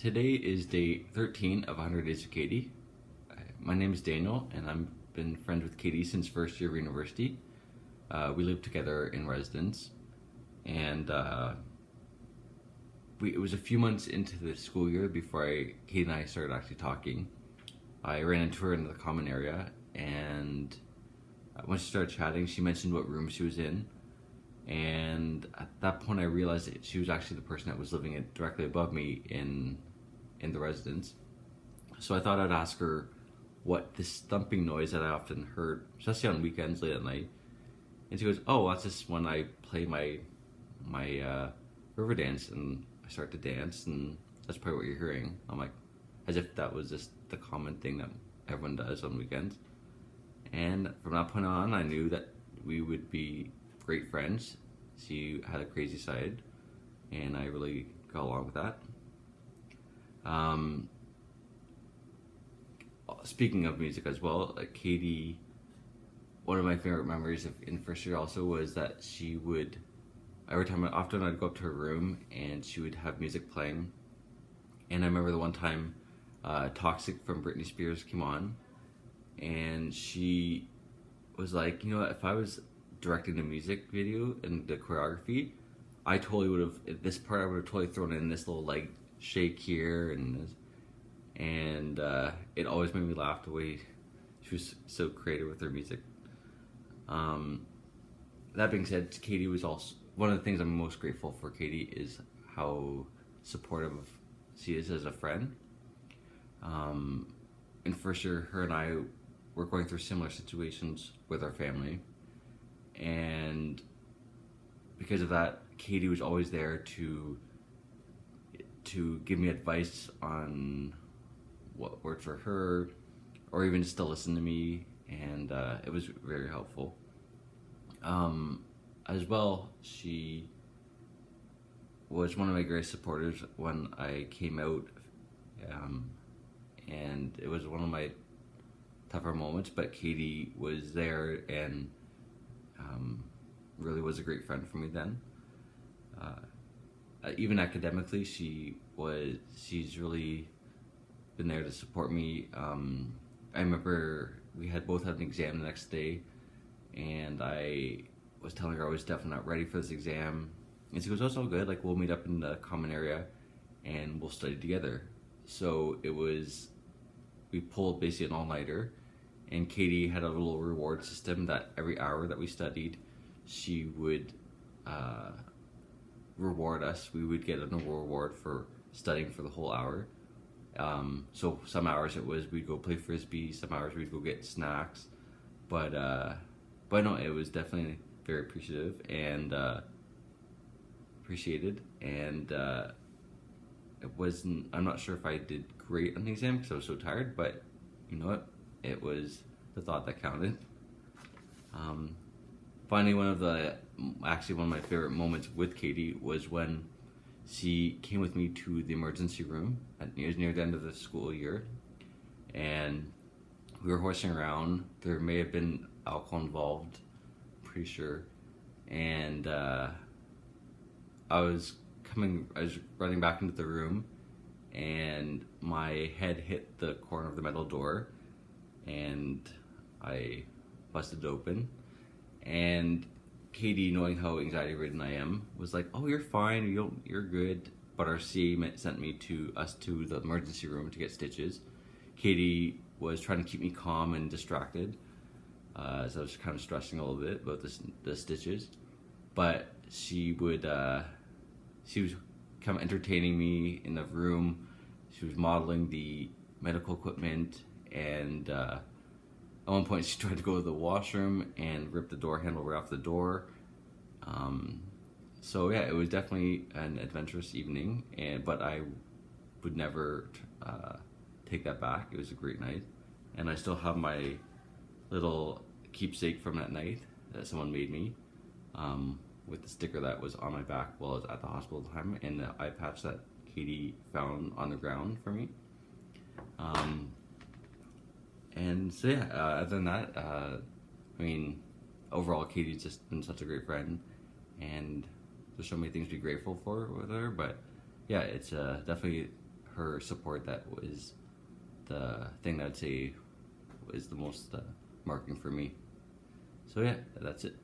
Today is day 13 of 100 Days of Katie. My name is Daniel, and I've been friends with Katie since first year of university. We lived together in residence, and it was a few months into the school year before Katie and I started actually talking. I ran into her in the common area, and once she started chatting, she mentioned what room she was in. And at that point, I realized that she was actually the person that was living directly above me in the residence. So I thought I'd ask her what this thumping noise that I often heard, especially on weekends late at night. And she goes, "Oh, that's just when I play my river dance and I start to dance, and that's probably what you're hearing." I'm like, as if that was just the common thing that everyone does on weekends. And from that point on, I knew that we would be great friends. She had a crazy side, and I really got along with that. Speaking of music as well, like Katie, one of my favorite memories in first year also was that she would, often I'd go up to her room and she would have music playing. And I remember the one time Toxic from Britney Spears came on, and she was like, "You know what, if I was directing the music video and the choreography, I totally would have, at this part I would have totally thrown in this little like shake here and this." And it always made me laugh the way she was so creative with her music. That being said, Katie was also, one of the things I'm most grateful for Katie is how supportive she is as a friend. In first year, her and I were going through similar situations with our family, and because of that, Katie was always there to give me advice on what worked for her, or even just to listen to me, and it was very helpful. As well, she was one of my greatest supporters when I came out, and it was one of my tougher moments, but Katie was there and really was a great friend for me then. Even academically, she's really been there to support me. I remember we both had an exam the next day, and I was telling her I was definitely not ready for this exam, and she goes, "Oh, it's all good. Like, we'll meet up in the common area, and we'll study together." So we pulled basically an all-nighter, and Katie had a little reward system that every hour that we studied, she would reward us. We would get an reward for studying for the whole hour. So some hours we'd go play frisbee, some hours we'd go get snacks, but no, it was definitely very appreciative and appreciated, and it wasn't. I'm not sure if I did great on the exam because I was so tired, but you know what? It was the thought that counted. Finally, one of my favorite moments with Katie was when she came with me to the emergency room. It was near the end of the school year, and we were horsing around. There may have been alcohol involved, pretty sure. And I was running back into the room, and my head hit the corner of the metal door, and I busted it open. And Katie, knowing how anxiety-ridden I am, was like, "Oh, you're fine. You're good." But our CA sent us to the emergency room to get stitches. Katie was trying to keep me calm and distracted, so I was kind of stressing a little bit about the stitches. But she was kind of entertaining me in the room. She was modeling the medical equipment, and at one point, she tried to go to the washroom and rip the door handle right off the door. So yeah, it was definitely an adventurous evening, but I would never take that back. It was a great night, and I still have my little keepsake from that night that someone made me, with the sticker that was on my back while I was at the hospital at the time, and the eye patch that Katie found on the ground for me. And so yeah, other than that, overall Katie's just been such a great friend, and there's so many things to be grateful for with her. But yeah, it's definitely her support that was the thing that I'd say was the most marking for me. So yeah, that's it.